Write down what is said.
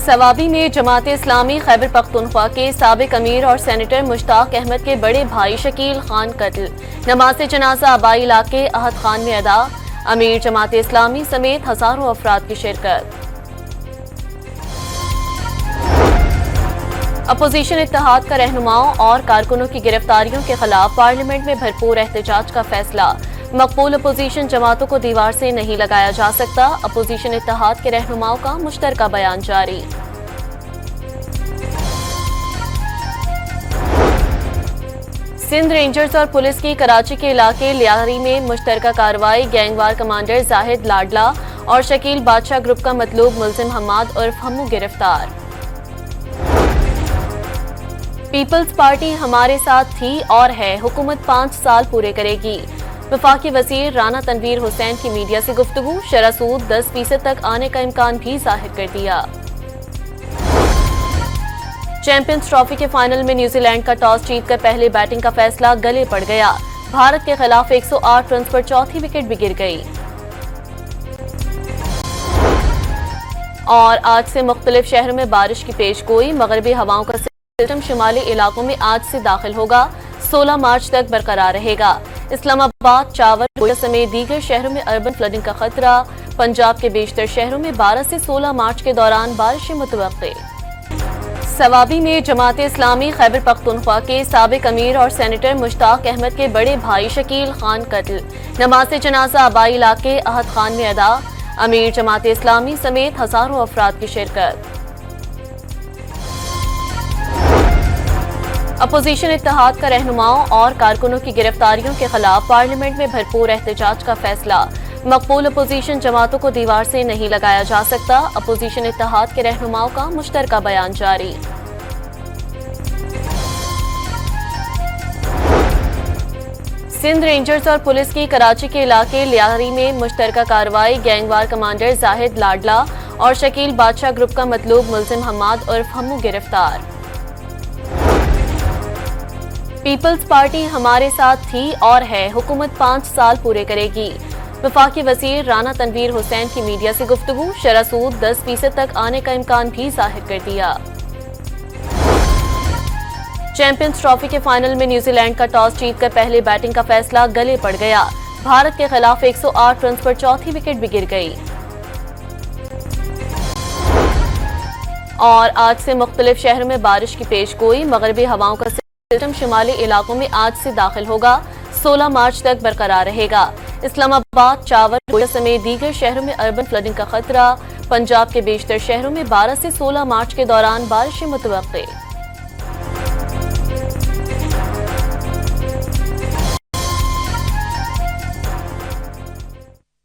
सवाबी में जमात इस्लामी खैबर पख्तूनख्वा के साबिक अमीर और सेनेटर मुश्ताक अहमद के बड़े भाई शकील खान कत्ल। नमाज जनाजा आबाई इलाके अहद खान में अदा। अमीर जमात इस्लामी समेत हजारों अफराद की शिरकत। अपोजिशन इत्तेहाद का रहनुमाओं और कारकुनों की गिरफ्तारियों के खिलाफ पार्लियामेंट में भरपूर एहतजाज का फैसला। मकबूल अपोजिशन जमातों को दीवार से नहीं लगाया जा सकता। अपोजिशन इत्तेहाद के रहनुमाओं का मुश्तरका बयान जारी। सिंध रेंजर्स और पुलिस की कराची के इलाके लियारी में मुश्तरका कार्रवाई। गैंगवार कमांडर जाहिद लाडला और शकील बादशाह ग्रुप का मतलूब मुलजिम हम्माद उर्फ हम्मू गिरफ्तार। पीपल्स पार्टी हमारे साथ थी और है, हुकूमत 5 साल पूरे करेगी। वफाकी वजीर राना तनवीर हुसैन की मीडिया से गुफ्तगू। शरह सूद 10% तक आने का इम्कान भी जाहिर कर दिया। चैंपियंस ट्रॉफी के फाइनल में न्यूजीलैंड का टॉस जीतकर पहले बैटिंग का फैसला गले पड़ गया। भारत के खिलाफ 108 रन पर चौथी विकेट भी गिर गई। और आज से मुख्तलिफ शहरों में बारिश की पेशगोई। मगरबी हवाओं का सिस्टम शुमाली इलाकों में आज से दाखिल होगा, 16 मार्च तक बरकरार रहेगा। इस्लामाबाद, चावल समेत दीगर शहरों में अर्बन फ्लडिंग का खतरा। पंजाब के बेशतर शहरों में 12 से 16 मार्च के दौरान बारिशें मुतवक्के। सवाबी में जमात इस्लामी खैबर पख्तूनख्वा के साबिक अमीर और सेनेटर मुश्ताक अहमद के बड़े भाई शकील खान कत्ल। नमाज जनाजा आबाई इलाके अहद खान में अदा। अमीर जमात इस्लामी समेत हजारों अफराद की शिरकत। अपोजिशन इत्तेहाद का रहनुमाओं और कारकुनों की गिरफ्तारियों के खिलाफ पार्लियामेंट में भरपूर एहतजाज का फैसला। मकबूल अपोजिशन जमातों को दीवार से नहीं लगाया जा सकता। अपोजिशन इत्तेहाद के रहनुमाओं का मुश्तरका बयान जारी। सिंध रेंजर्स और पुलिस की कराची के इलाके लियारी में मुश्तरका कार्रवाई। गैंगवार कमांडर जाहिद लाडला और शकील बादशाह ग्रुप का मतलूब मुलजिम हम्माद उर्फ हम्मू गिरफ्तार। पीपल्स पार्टी हमारे साथ थी और है, हुकूमत 5 साल पूरे करेगी। वफाकी वजीर राना तनवीर हुसैन की मीडिया से गुफ्तगू। शरह सूद 10% तक आने का इम्कान भी जाहिर कर दिया। चैंपियंस ट्रॉफी के फाइनल में न्यूजीलैंड का टॉस जीतकर पहले बैटिंग का फैसला गले पड़ गया। भारत के खिलाफ 108 रन पर चौथी विकेट भी गिर गई। और आज से मुख्तलिफ शहरों में बारिश की पेशगोई। मगरबी हवाओं का सिस्टम शुमाली इलाकों में आज से दाखिल होगा, 16 मार्च तक बरकरार रहेगा। इस्लामाबाद, चावल समेत दीगर शहरों में अर्बन फ्लडिंग का खतरा। पंजाब के बेशतर शहरों में 12 से 16 मार्च के दौरान बारिशें मुतवक्के।